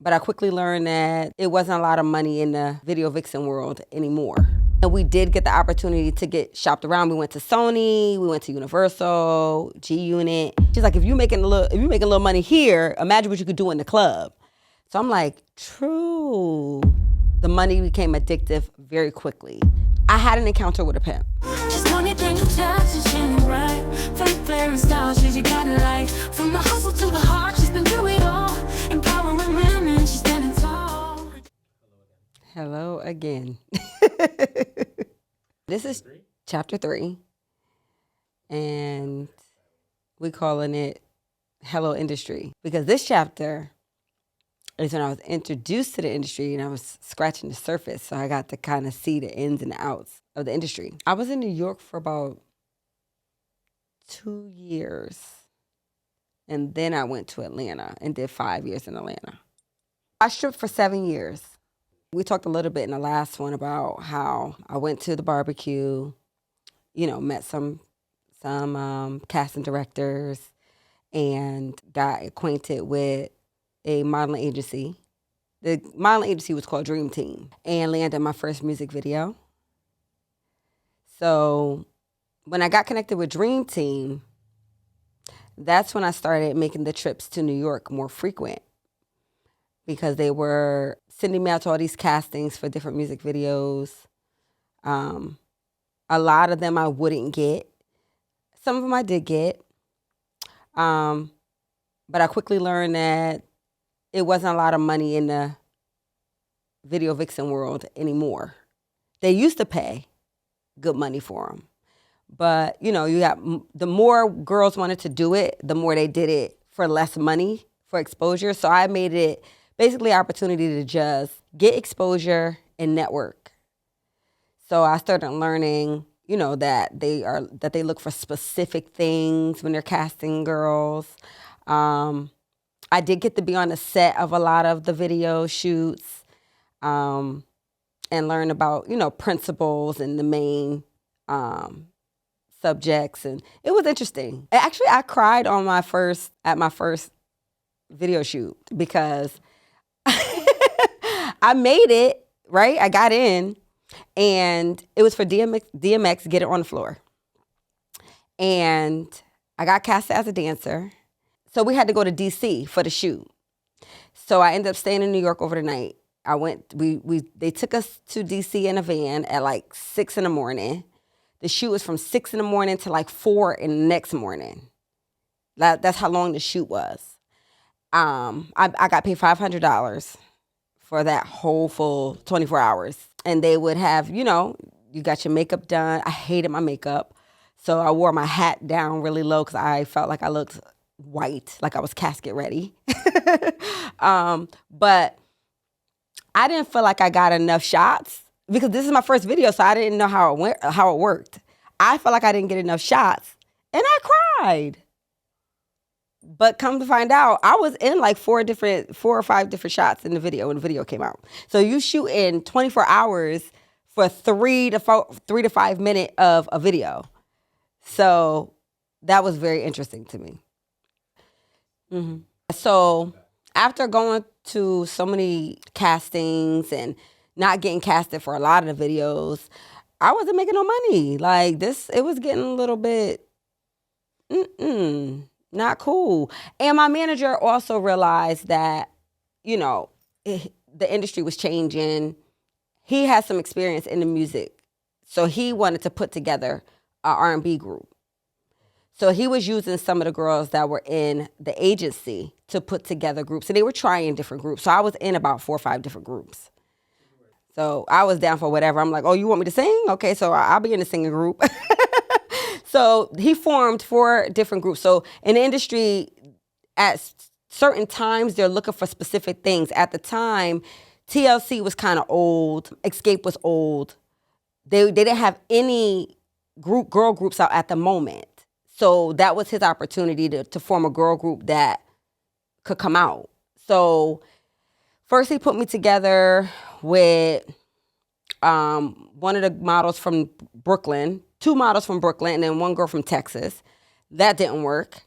But I quickly learned that it wasn't a lot of money in the video vixen world anymore. And we did get the opportunity to get shopped around. We went to Sony, we went to Universal, G Unit. She's like, if you making a little money here, imagine what you could do in the club. So I'm like, true. The money became addictive very quickly. I had an encounter with a pimp. Just money thing you touch is shining bright. Fake flair and style, she's you got it like. From the hustle to the heart, she's been through it all. Empowering women, she's standing tall. Hello again. This is chapter 3. And we calling it Hello Industry. Because this chapter is when I was introduced to the industry and I was scratching the surface. So I got to kind of see the ins and outs of the industry. I was in New York for about 2 years. And then I went to Atlanta and did 5 years in Atlanta. I stripped for 7 years. We talked a little bit in the last one about how I went to the barbecue, met some casting directors and got acquainted with a modeling agency. The modeling agency was called Dream Team and landed my first music video. So when I got connected with Dream Team, that's when I started making the trips to New York more frequent because they were sending me out to all these castings for different music videos. A lot of them I wouldn't get. Some of them I did get. But I quickly learned that it wasn't a lot of money in the video vixen world anymore. They used to pay good money for them. But, you got the more girls wanted to do it, the more they did it for less money, for exposure. So I made it basically an opportunity to just get exposure and network. So I started learning, that they look for specific things when they're casting girls. I did get to be on the set of a lot of the video shoots and learn about, principles and the main subjects. And it was interesting. Actually, I cried at my first video shoot because I made it, right? I got in and it was for DMX Get It on the Floor. And I got casted as a dancer. So we had to go to DC for the shoot. So I ended up staying in New York over the night. They took us to DC in a van at like 6 in the morning. The shoot was from 6 in the morning to like 4 in the next morning. That's how long the shoot was. I got paid $500 for that whole full 24 hours. And they would have, you got your makeup done. I hated my makeup. So I wore my hat down really low because I felt like I looked white, like I was casket ready. But I didn't feel like I got enough shots because this is my first video, so I didn't know how it worked. I felt like I didn't get enough shots, and I cried. But come to find out, I was in like 4 or 5 different shots in the video when the video came out. So you shoot in 24 hours for 3 to 5 minutes of a video. So that was very interesting to me. Mm-hmm. So after going to so many castings and not getting casted for a lot of the videos, I wasn't making no money. Like it was getting a little bit, not cool. And my manager also realized that, the industry was changing. He had some experience in the music. So he wanted to put together an R&B group. So he was using some of the girls that were in the agency to put together groups. And they were trying different groups. So I was in about 4 or 5 different groups. So I was down for whatever. I'm like, oh, you want me to sing? Okay, so I'll be in the singing group. So he formed 4 different groups. So in the industry, at certain times, they're looking for specific things. At the time, TLC was kind of old. Escape was old. They didn't have any girl groups out at the moment. So that was his opportunity to form a girl group that could come out. So first he put me together with one of the models from Brooklyn, 2 models from Brooklyn, and then 1 girl from Texas. That didn't work.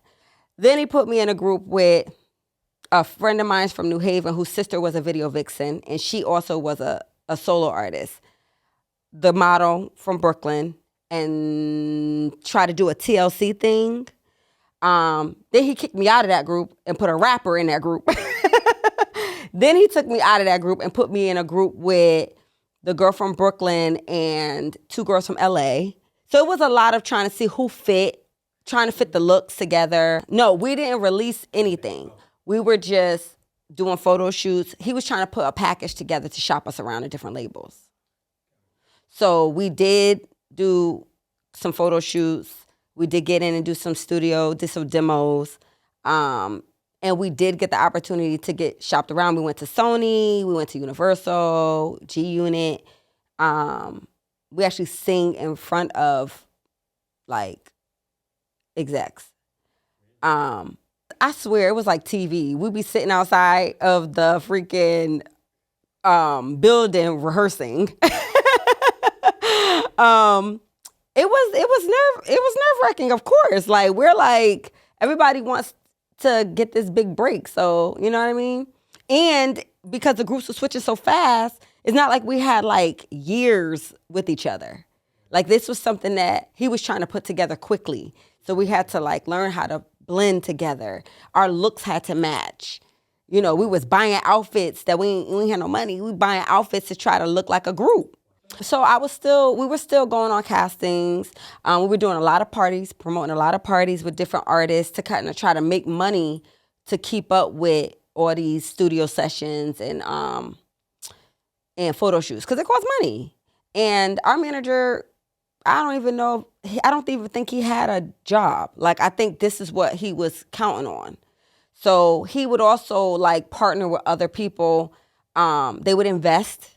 Then he put me in a group with a friend of mine's from New Haven whose sister was a video vixen, and she also was a solo artist. The model from Brooklyn, and try to do a TLC thing. Then he kicked me out of that group and put a rapper in that group. Then he took me out of that group and put me in a group with the girl from Brooklyn and 2 girls from LA. So it was a lot of trying to see who fit, trying to fit the looks together. No, we didn't release anything. We were just doing photo shoots. He was trying to put a package together to shop us around to different labels. So we did do some photo shoots. We did get in and do some studio, did some demos. And we did get the opportunity to get shopped around. We went to Sony, we went to Universal, G-Unit. We actually sing in front of like execs. I swear it was like TV. We'd be sitting outside of the freaking building rehearsing. It was nerve-wracking, of course. Like, we're like, everybody wants to get this big break. So, you know what I mean? And because the groups were switching so fast, it's not like we had like years with each other. Like, this was something that he was trying to put together quickly. So we had to like learn how to blend together. Our looks had to match. You know, we was buying outfits that we ain't had no money. We buying outfits to try to look like a group. So we were still going on castings. We were doing a lot of parties, promoting a lot of parties with different artists to kind of try to make money to keep up with all these studio sessions and photo shoots, because it costs money. And our manager, I don't even think he had a job. Like, I think this is what he was counting on. So he would also like partner with other people. They would invest.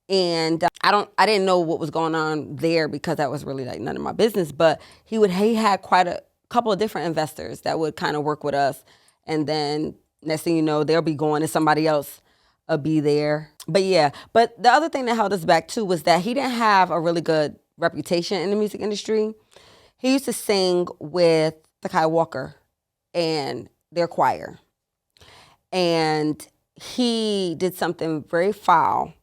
And I didn't know what was going on there because that was really like none of my business. But he had quite a couple of different investors that would kind of work with us. And then next thing you know, they'll be going and somebody else will be there. But yeah, but the other thing that held us back too was that he didn't have a really good reputation in the music industry. He used to sing with Sakai Walker and their choir. And he did something very foul.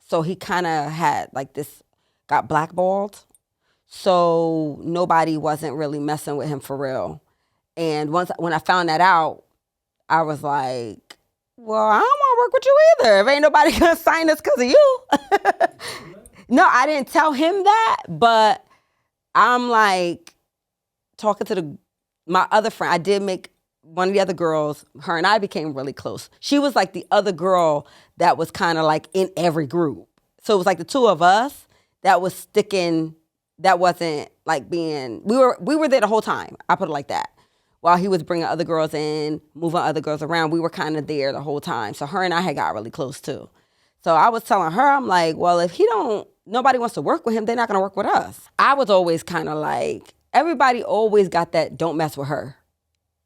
So he kind of got blackballed. So nobody wasn't really messing with him for real. And when I found that out, I was like, well, I don't want to work with you either. If ain't nobody going to sign us because of you. No, I didn't tell him that, but I'm like talking to my other friend. I did make one of the other girls, her and I became really close. She was like the other girl that was kind of like in every group. So it was like the two of us that was sticking, that wasn't like we were there the whole time. I put it like that. While he was bringing other girls in, moving other girls around, we were kind of there the whole time. So her and I had got really close too. So I was telling her, I'm like, well, if nobody wants to work with him, they're not going to work with us. I was always kind of like, everybody always got that don't mess with her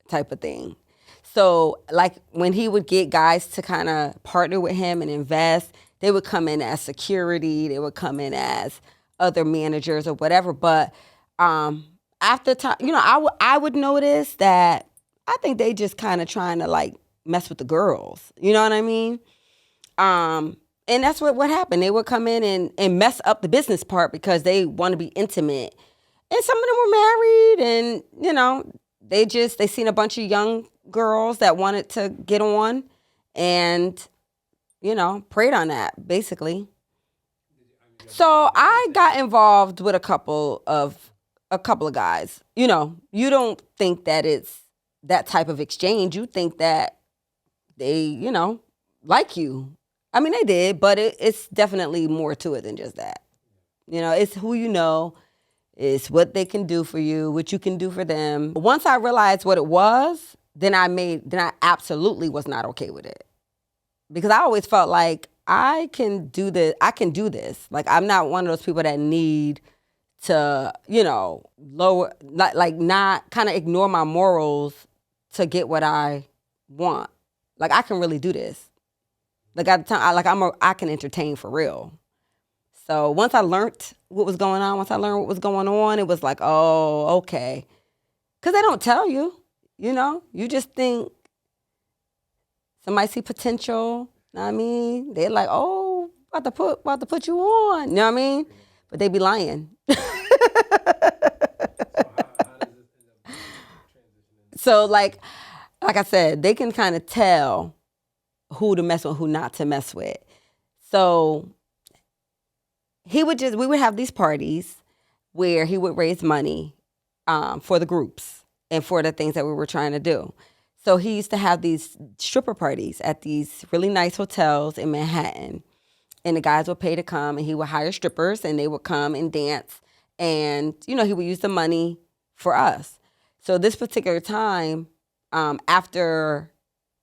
type of thing. So like when he would get guys to kind of partner with him and invest, they would come in as security, they would come in as other managers or whatever. But after time, I would notice that I think they just kind of trying to like mess with the girls. You know what I mean? And that's what happened. They would come in and mess up the business part because they want to be intimate. And some of them were married and, they seen a bunch of young girls that wanted to get on and, preyed on that, basically. So I got involved with a couple of guys. You don't think that it's that type of exchange. You think that they, like you. I mean, they did, but it's definitely more to it than just that. It's who you know. It's what they can do for you, what you can do for them. Once I realized what it was, then I absolutely was not okay with it. Because I always felt like I can do this. Like, I'm not one of those people that need to, lower, not kind of ignore my morals to get what I want. Like, I can really do this. Like, at the time, I can entertain for real. So once I learned what was going on, it was like, oh, okay. Because they don't tell you, you just think Somebody see potential. Know what I mean? They're like, oh, about to put you on. You know what I mean? But they be lying. So like I said, they can kind of tell who to mess with, who not to mess with. So we would have these parties where he would raise money for the groups and for the things that we were trying to do. So he used to have these stripper parties at these really nice hotels in Manhattan. And the guys would pay to come, and he would hire strippers, and they would come and dance. And, he would use the money for us. So this particular time, after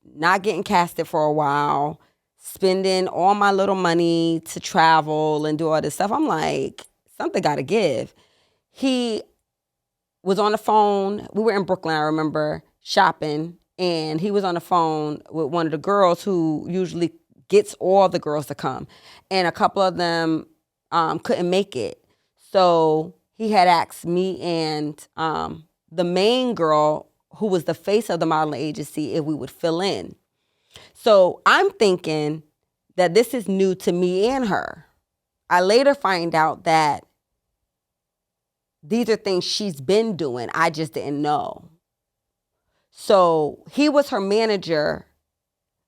not getting casted for a while, spending all my little money to travel and do all this stuff, I'm like, something got to give. He was on the phone. We were in Brooklyn, I remember, shopping. And he was on the phone with one of the girls who usually gets all the girls to come. And a couple of them couldn't make it. So he had asked me and the main girl, who was the face of the modeling agency, if we would fill in. So I'm thinking that this is new to me and her. I later find out that these are things she's been doing. I just didn't know. So he was her manager,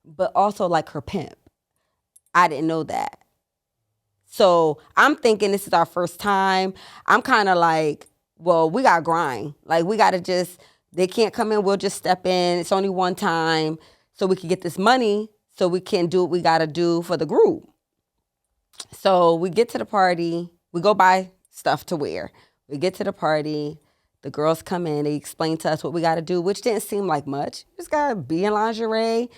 but also like her pimp. I didn't know that. So I'm thinking this is our first time. I'm kind of like, well, we got to grind. Like, we got to they can't come in. We'll just step in. It's only one time so we can get this money so we can do what we got to do for the group. So we get to the party. We go buy stuff to wear. We get to the party. The girls come in. They explain to us what we got to do, which didn't seem like much. Just got to be in lingerie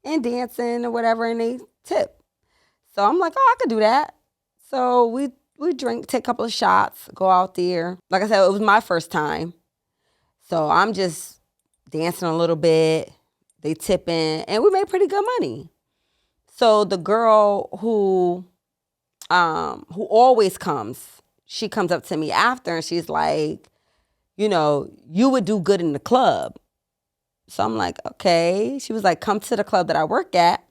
and dancing or whatever, and they tip. So I'm like, oh, I could do that. So we drink, take a couple of shots, go out there. Like I said, it was my first time. So I'm just dancing a little bit. They tipping, and we made pretty good money. So the girl who always comes, she comes up to me after, and she's like, you would do good in the club. So I'm like, okay. She was like, come to the club that I work at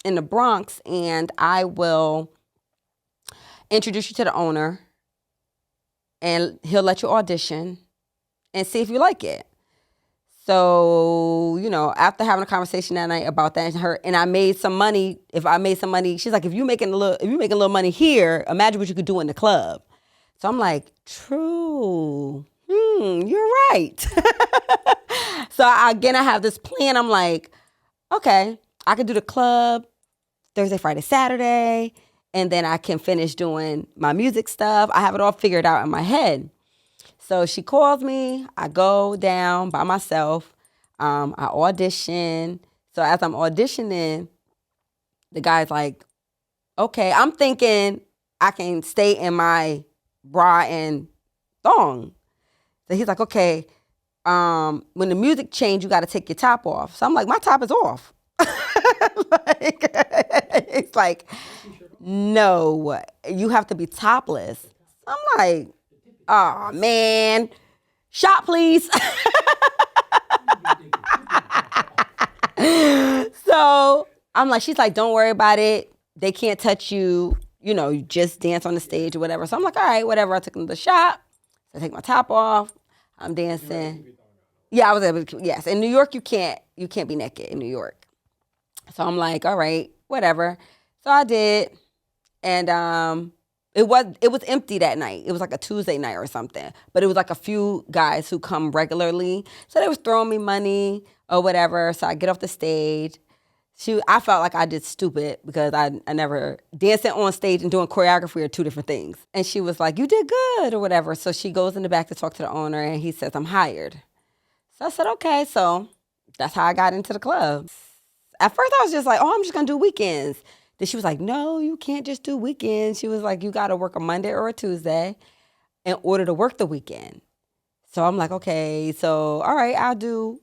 in the Bronx, and I will introduce you to the owner, and he'll let you audition and see if you like it. So, after having a conversation that night about that, and I made some money. If I made some money, she's like, if you making a little money here, imagine what you could do in the club. So I'm like, true. You're right. So again, I have this plan. I'm like, okay, I could do the club Thursday, Friday, Saturday, and then I can finish doing my music stuff. I have it all figured out in my head. So she calls me. I go down by myself. I audition. So as I'm auditioning, the guy's like, okay, I'm thinking I can stay in my bra and thong. So he's like, okay, when the music change, you got to take your top off. So I'm like, my top is off. It's like, no, you have to be topless. I'm like, oh man, shot please. So I'm like, she's like, don't worry about it. They can't touch you. You just dance on the stage or whatever. So I'm like, all right, whatever. I took another shot. So I take my top off. I'm dancing. Yeah, I was able to. Yes, in New York, you can't be naked in New York. So I'm like, all right, whatever. So I did, and it was empty that night. It was like a Tuesday night or something. But it was like a few guys who come regularly, so they was throwing me money or whatever. So I get off the stage. I felt like I did stupid because I never, dancing on stage and doing choreography are two different things. And she was like, you did good or whatever. So she goes in the back to talk to the owner, and he says, I'm hired. So I said, okay. So that's how I got into the club. At first I was just like, oh, I'm just going to do weekends. Then she was like, no, you can't just do weekends. She was like, you got to work a Monday or a Tuesday in order to work the weekend. So I'm like, okay, so all right, I'll do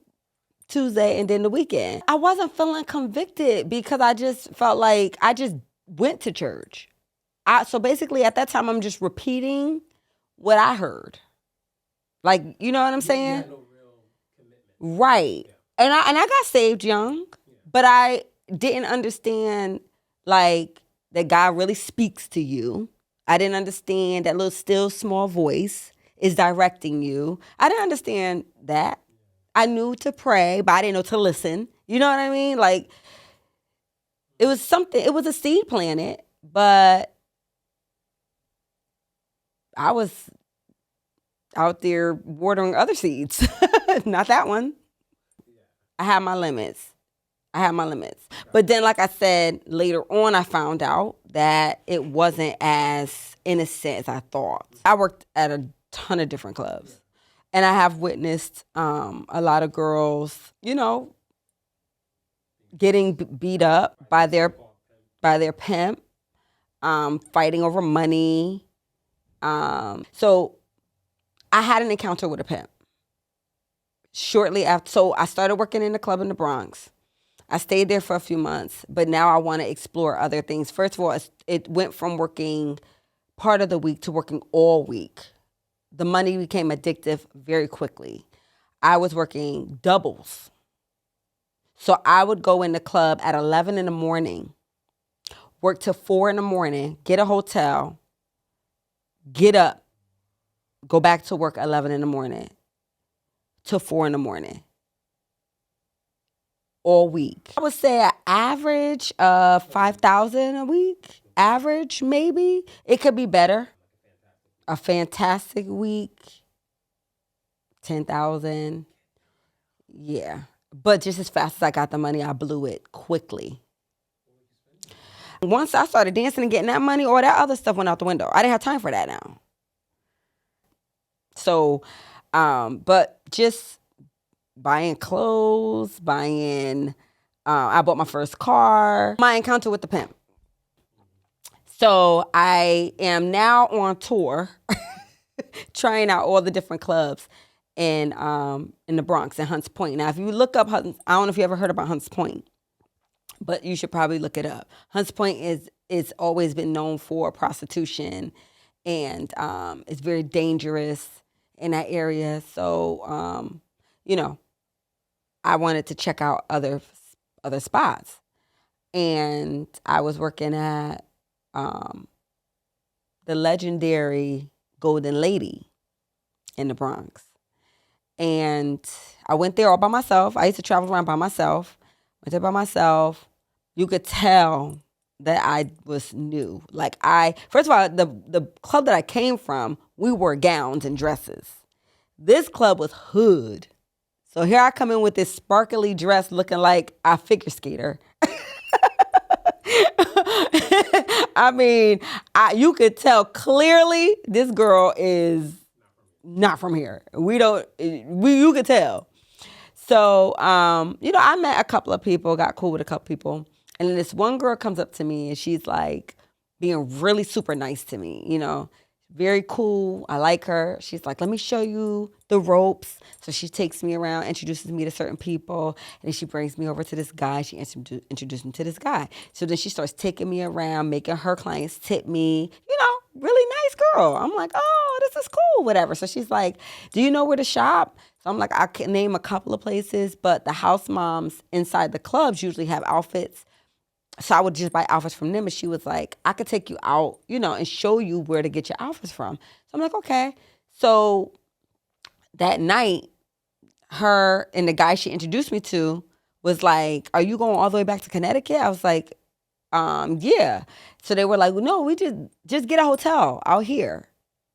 Tuesday and then the weekend. I wasn't feeling convicted because I just felt like I just went to church. So basically at that time, I'm just repeating what I heard. Like, you know what I'm saying? You had no real commitment. Right. Yeah. And I got saved young, but I didn't understand like that God really speaks to you. I didn't understand that little still small voice is directing you. I didn't understand that. I knew to pray, but I didn't know to listen. You know what I mean? Like it was something, it was a seed planted, but I was out there watering other seeds. Not that one. I had my limits. But then, like I said, later on, I found out that it wasn't as innocent as I thought. I worked at a ton of different clubs. And I have witnessed a lot of girls, getting beat up by their pimp, fighting over money. So I had an encounter with a pimp. Shortly after, so I started working in the club in the Bronx. I stayed there for a few months, but now I want to explore other things. First of all, it went from working part of the week to working all week. The money became addictive very quickly. I was working doubles. So I would go in the club at 11 in the morning, work till 4 in the morning, get a hotel, get up, go back to work 11 in the morning till 4 in the morning. All week. I would say an average of 5,000 a week. Average, maybe. It could be better. A fantastic week, 10,000. Yeah. But just as fast as I got the money, I blew it quickly. Once I started dancing and getting that money, all that other stuff went out the window. I didn't have time for that now. So, but just buying clothes, I bought my first car, my encounter with the pimp. So I am now on tour, trying out all the different clubs in the Bronx and Hunts Point. Now, if you look up I don't know if you ever heard about Hunts Point, but you should probably look it up. Hunts Point is always been known for prostitution, and it's very dangerous in that area. So, I wanted to check out other spots, and I was working at the legendary Golden Lady in the Bronx, and I went there all by myself. I used to travel around by myself. Went there by myself. You could tell that I was new. Like first of all, the club that I came from, we wore gowns and dresses. This club was hood. So here I come in with this sparkly dress looking like a figure skater. I mean, you could tell clearly this girl is not from here. You could tell. So, I met a couple of people, got cool with a couple people. And then this one girl comes up to me and she's like being really super nice to me, very cool. I like her. She's like, let me show you the ropes. So she takes me around, introduces me to certain people, and then she brings me over to this guy. She introduced me to this guy. So then she starts taking me around, making her clients tip me, really nice girl. I'm like, oh, this is cool, whatever. So she's like, do you know where to shop? So I'm like, I can name a couple of places, but the house moms inside the clubs usually have outfits. So I would just buy outfits from them. And she was like, I could take you out, and show you where to get your outfits from. So I'm like, okay. So that night, her and the guy she introduced me to was like, are you going all the way back to Connecticut? I was like, yeah. So they were like, no, we just get a hotel out here.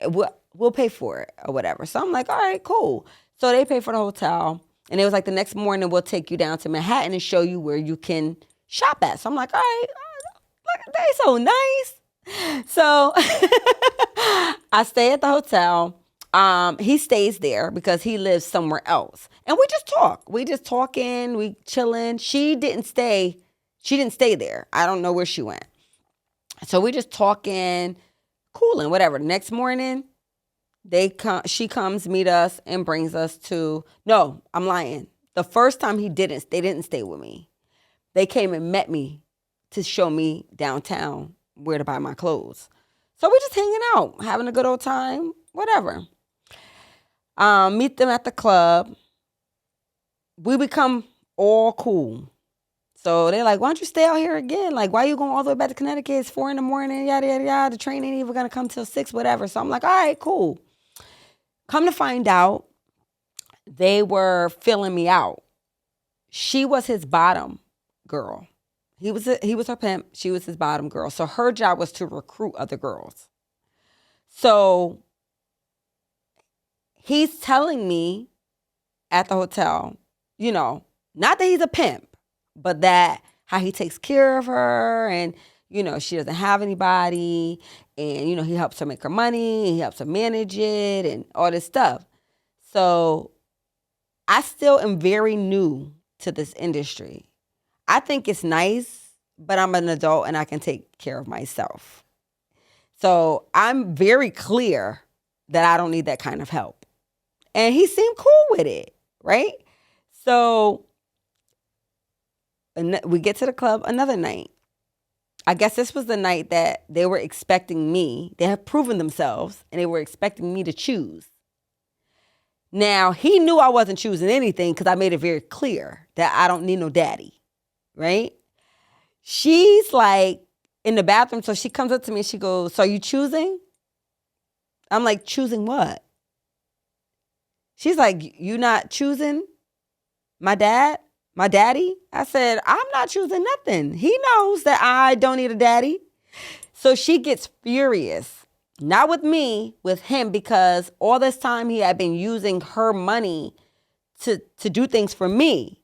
We'll pay for it or whatever. So I'm like, all right, cool. So they paid for the hotel. And it was like the next morning, we'll take you down to Manhattan and show you where you can shop at. So I'm like, all right, look, they so nice. So I stay at the hotel. He stays there because he lives somewhere else. And we just talk. We just talking, we chilling. She didn't stay there. I don't know where she went. So we just talking, cooling, whatever. Next morning, she comes meet us and brings us to, no, I'm lying. The first time they didn't stay with me. They came and met me to show me downtown where to buy my clothes. So we're just hanging out, having a good old time, whatever. Meet them at the club. We become all cool. So they're like, why don't you stay out here again? Like, why are you going all the way back to Connecticut? It's 4 a.m, yada, yada, yada. The train ain't even going to come till 6, whatever. So I'm like, all right, cool. Come to find out, they were filling me out. She was his bottom girl. He was her pimp. She was his bottom girl. So her job was to recruit other girls. So he's telling me at the hotel, not that he's a pimp, but that how he takes care of her and, she doesn't have anybody and, he helps her make her money and he helps her manage it and all this stuff. So I still am very new to this industry. I think it's nice, but I'm an adult and I can take care of myself. So I'm very clear that I don't need that kind of help. And he seemed cool with it, right? So we get to the club another night. I guess this was the night that they were expecting me. They have proven themselves and they were expecting me to choose. Now, he knew I wasn't choosing anything because I made it very clear that I don't need no daddy, right? She's like in the bathroom, so she comes up to me and she goes, so are you choosing? I'm like, choosing what? She's like, you not choosing my daddy? I said, I'm not choosing nothing. He knows that I don't need a daddy. So she gets furious. Not with me, with him, because all this time he had been using her money to do things for me.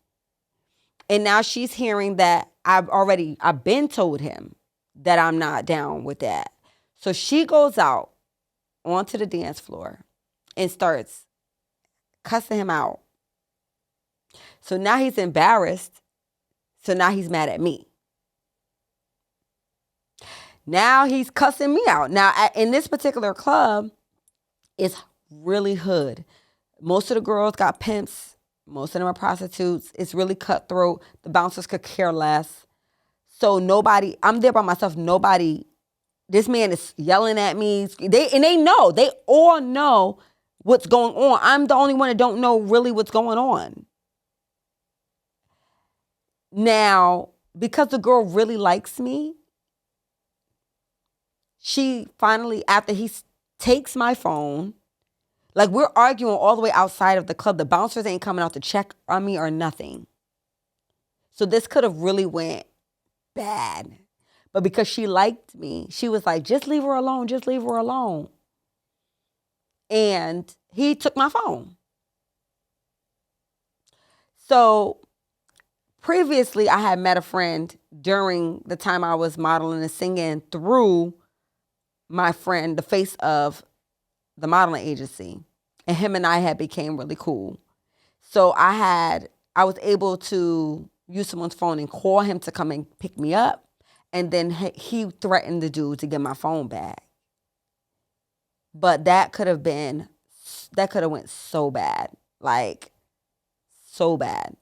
And now she's hearing that I've been told him that I'm not down with that. So she goes out onto the dance floor and starts cussing him out. So now he's embarrassed. So now he's mad at me. Now he's cussing me out. Now, in this particular club, it's really hood. Most of the girls got pimps. Most of them are prostitutes. It's really cutthroat. The bouncers could care less. So nobody, I'm there by myself. Nobody, this man is yelling at me. They all know what's going on. I'm the only one that don't know really what's going on. Now, because the girl really likes me, she finally, after he takes my phone, like we're arguing all the way outside of the club. The bouncers ain't coming out to check on me or nothing. So this could have really went bad. But because she liked me, she was like, just leave her alone. Just leave her alone. And he took my phone. So previously, I had met a friend during the time I was modeling and singing through my friend, the face of the modeling agency. And him and I had became really cool. So I was able to use someone's phone and call him to come and pick me up. And then he threatened the dude to get my phone back. But that could have went so bad. Like, so bad.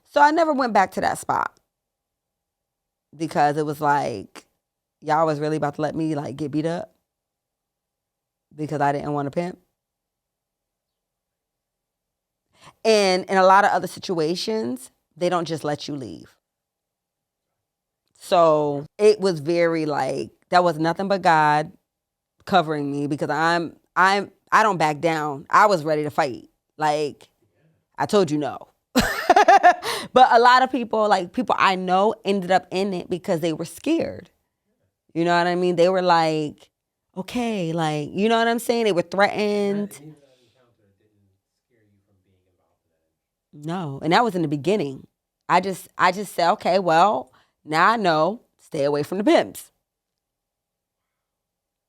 So I never went back to that spot. Because it was like, y'all was really about to let me like get beat up because I didn't want to pimp. And in a lot of other situations, they don't just let you leave. So it was very like, that was nothing but God covering me because I don't back down. I was ready to fight. Like, I told you no. But a lot of people, like people I know, ended up in it because they were scared. You know what I mean? They were like, okay, like, you know what I'm saying? They were threatened. No, and that was in the beginning. I just said, okay, well, now I know, stay away from the pimps.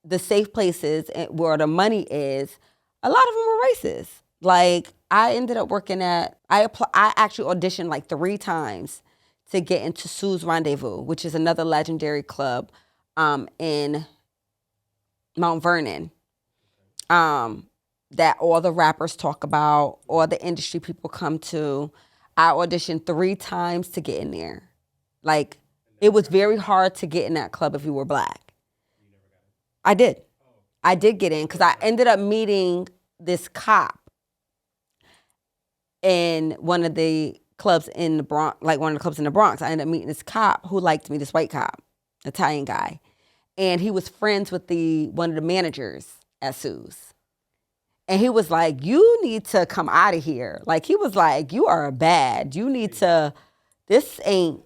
The safe places where the money is, a lot of them were racist. Like, I ended up working I actually auditioned like 3 times to get into Sue's Rendezvous, which is another legendary club in Mount Vernon that all the rappers talk about, all the industry people come to. I auditioned 3 times to get in there. Like, it was very hard to get in that club if you were black. I did. I did get in because I ended up meeting this cop in one of the clubs in the Bronx, like one of the clubs in the Bronx. I ended up meeting this cop who liked me, this white cop, Italian guy. And he was friends with one of the managers at Sue's. And he was like, you need to come out of here. Like, he was like, you are bad. You need to, this ain't.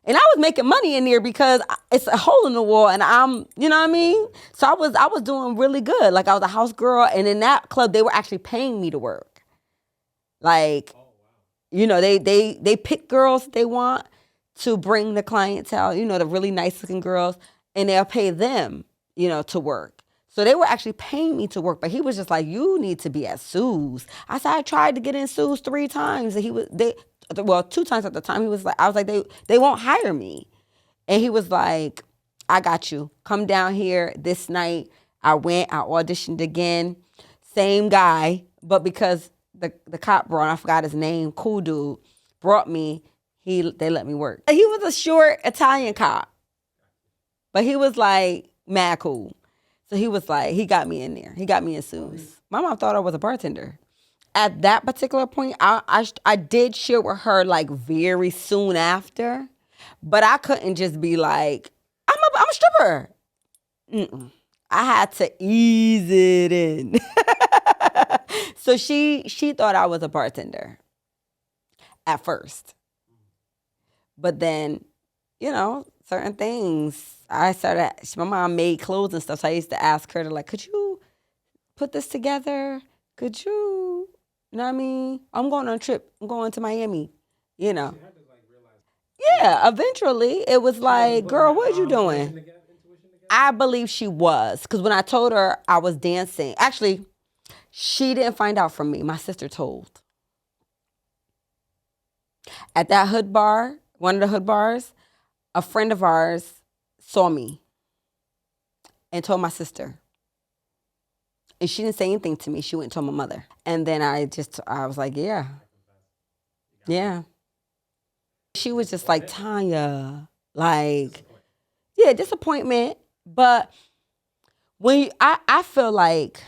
And I was making money in there because it's a hole in the wall and I'm, you know what I mean? So I was doing really good. Like, I was a house girl. And in that club, they were actually paying me to work. Like, you know, they pick girls they want to bring the clientele, you know, the really nice looking girls, and they'll pay them, you know, to work. So they were actually paying me to work, but he was just like, you need to be at Sue's. I said, I tried to get in Sue's 3 times, and 2 times at the time. He was like, I was like, they won't hire me. And he was like, I got you. Come down here this night. I went, I auditioned again. Same guy, but because the cop brought, I forgot his name, cool dude, brought me, they let me work. He was a short Italian cop, but he was like mad cool. So he was like, he got me in there. He got me in Sue's. My mom thought I was a bartender. At that particular point, I did share with her like very soon after, but I couldn't just be like, I'm a stripper. Mm-mm. I had to ease it in. So she thought I was a bartender at first. But then, you know, certain things, my mom made clothes and stuff, so I used to ask her to like, could you put this together? Could you know what I mean? I'm going on a trip. I'm going to Miami, you know. Yeah, eventually it was like, girl, what are you doing? I believe she was, because when I told her I was dancing, actually, she didn't find out from me. My sister told. At that hood bar, one of the hood bars, a friend of ours saw me and told my sister. And she didn't say anything to me. She went and told my mother. And then I was like, yeah. Yeah. She was just like, Tanya, like, yeah, disappointment. But I feel like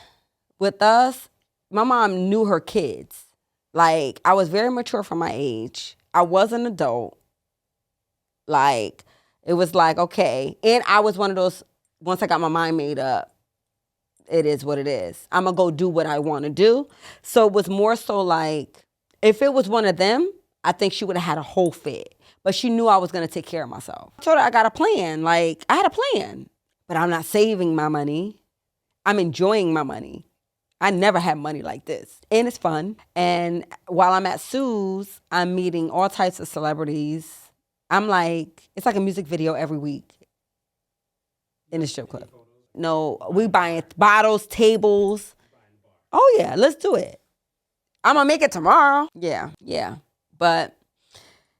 with us, my mom knew her kids. Like, I was very mature for my age. I was an adult. Like, it was like, okay. And I was one of those, once I got my mind made up, it is what it is. I'm going to go do what I want to do. So it was more so like, if it was one of them, I think she would have had a whole fit. But she knew I was going to take care of myself. I told her I got a plan. Like, I had a plan. But I'm not saving my money. I'm enjoying my money. I never had money like this. And it's fun. And while I'm at Sue's, I'm meeting all types of celebrities. I'm like, it's like a music video every week in the strip club. No, we buying bottles, tables. Oh yeah, let's do it. I'm gonna make it tomorrow. Yeah. But,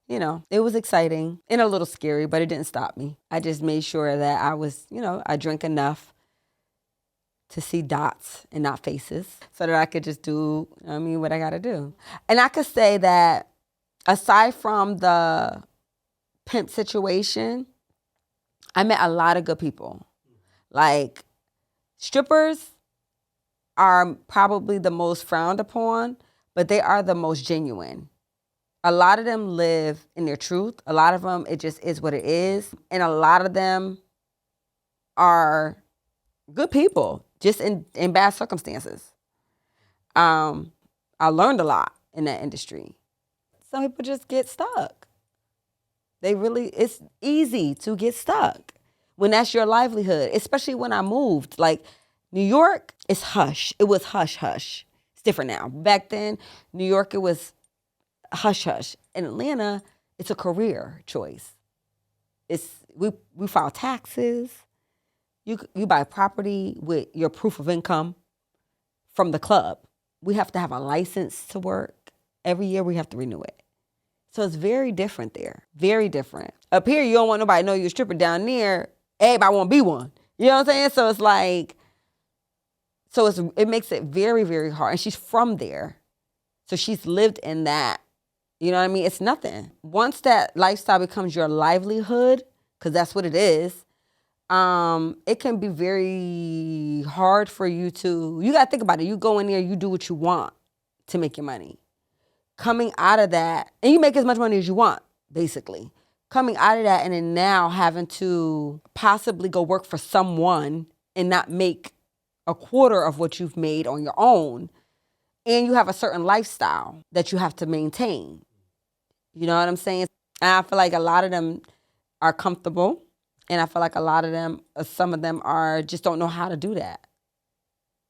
you know, it was exciting and a little scary, but it didn't stop me. I just made sure that I was, you know, I drank enough to see dots and not faces so that I could just do, what I gotta do. And I could say that aside from the Pimp situation, I met a lot of good people. Like, strippers are probably the most frowned upon, but they are the most genuine. A lot of them live in their truth. A lot of them, it just is what it is. And a lot of them are good people, just in bad circumstances. I learned a lot in that industry. Some people just get stuck. It's easy to get stuck when that's your livelihood, especially when I moved. Like, New York is hush. It was hush, hush. It's different now. Back then, New York, it was hush, hush. In Atlanta, it's a career choice. We file taxes. You buy property with your proof of income from the club. We have to have a license to work. Every year we have to renew it. So it's very different there. Very different. Up here, you don't want nobody to know you're a stripper. Down there, everybody want to be one. You know what I'm saying? So it's like, it makes it very, very hard. And she's from there. So she's lived in that. You know what I mean? It's nothing. Once that lifestyle becomes your livelihood, because that's what it is, it can be very hard for you to, you got to think about it. You go in there, you do what you want to make your money. coming out of that, and you make as much money as you want, basically. Coming out of that and then now having to possibly go work for someone and not make a quarter of what you've made on your own. And you have a certain lifestyle that you have to maintain. You know what I'm saying? And I feel like a lot of them are comfortable. And I feel like a lot of them, some of them are just don't know how to do that.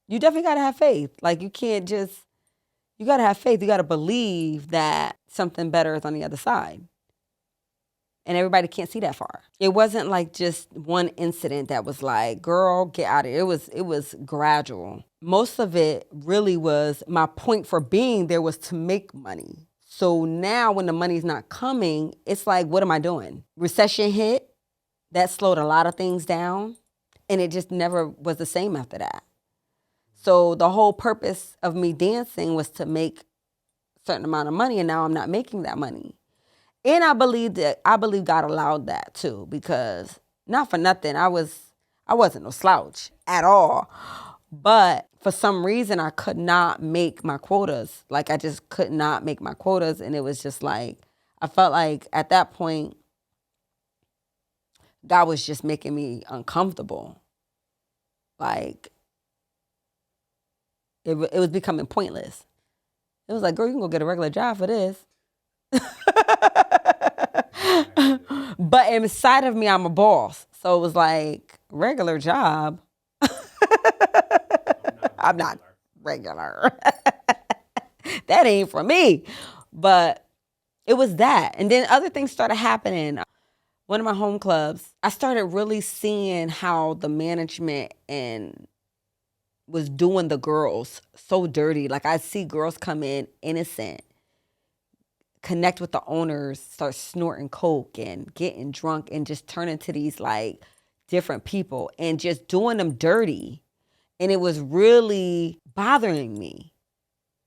You definitely got to have faith. Like you can't just, you got to have faith. You got to believe that something better is on the other side. And everybody can't see that far. It wasn't like just one incident that was like, girl, get out of here. It was gradual. Most of it really was, my point for being there was to make money. So now when the money's not coming, it's like, what am I doing? Recession hit, that slowed a lot of things down. And it just never was the same after that. So the whole purpose of me dancing was to make a certain amount of money, and now I'm not making that money. And I believe God allowed that too, because not for nothing, I wasn't no slouch at all. But for some reason I could not make my quotas. Like I just could not make my quotas. And it was just like, I felt like at that point, God was just making me uncomfortable. Like it was becoming pointless. It was like, girl, you can go get a regular job for this. But inside of me, I'm a boss. So it was like, regular job. I'm not regular. That ain't for me. But it was that. And then other things started happening. One of my home clubs, I started really seeing how the management and was doing the girls so dirty. Like I see girls come in innocent, connect with the owners, start snorting coke and getting drunk and just turn into these like different people and just doing them dirty. And it was really bothering me.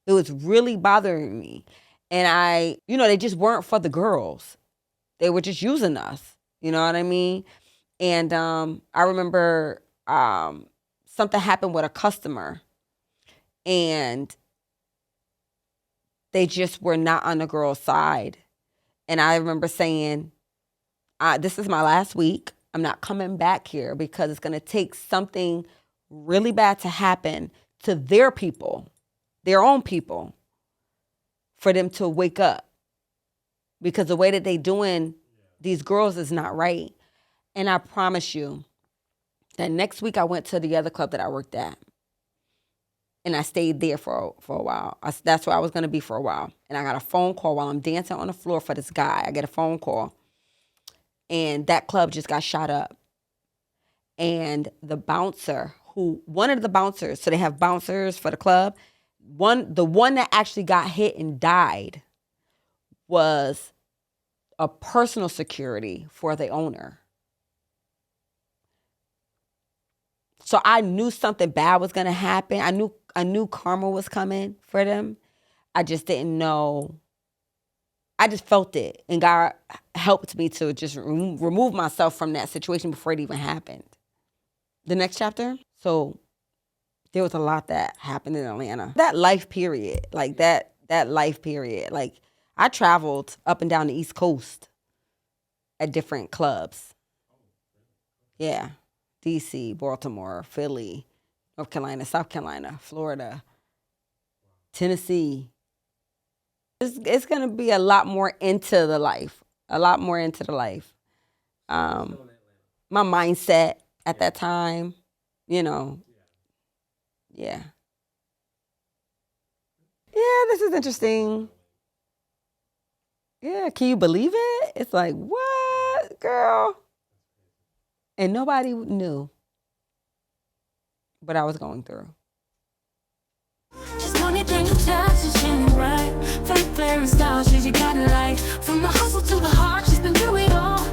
It was really bothering me. And they just weren't for the girls. They were just using us. You know what I mean? And I remember something happened with a customer and they just were not on the girl's side. And I remember saying, this is my last week. I'm not coming back here because it's going to take something really bad to happen to their people, their own people, for them to wake up. Because the way that they doing these girls is not right. And I promise you that next week I went to the other club that I worked at. And I stayed there for a while. That's where I was going to be for a while. And I got a phone call while I'm dancing on the floor for this guy. I get a phone call. And that club just got shot up. And the bouncer, one of the bouncers, so they have bouncers for the club. The one that actually got hit and died was a personal security for the owner. So I knew something bad was going to happen. I knew karma was coming for them. I just didn't know. I just felt it. And God helped me to just remove myself from that situation before it even happened. The next chapter. So there was a lot that happened in Atlanta. That life period, like that life period. Like I traveled up and down the East Coast at different clubs. Yeah. D.C., Baltimore, Philly, North Carolina, South Carolina, Florida, Tennessee. It's going to be a lot more into the life. My mindset at that time, Yeah, this is interesting. Yeah, can you believe it? It's like, what, girl? And nobody knew what I was going through. Just only thing you touch is shining bright. Fake flair and style, shit you gotta like. From the hustle to the heart, she's been through it all.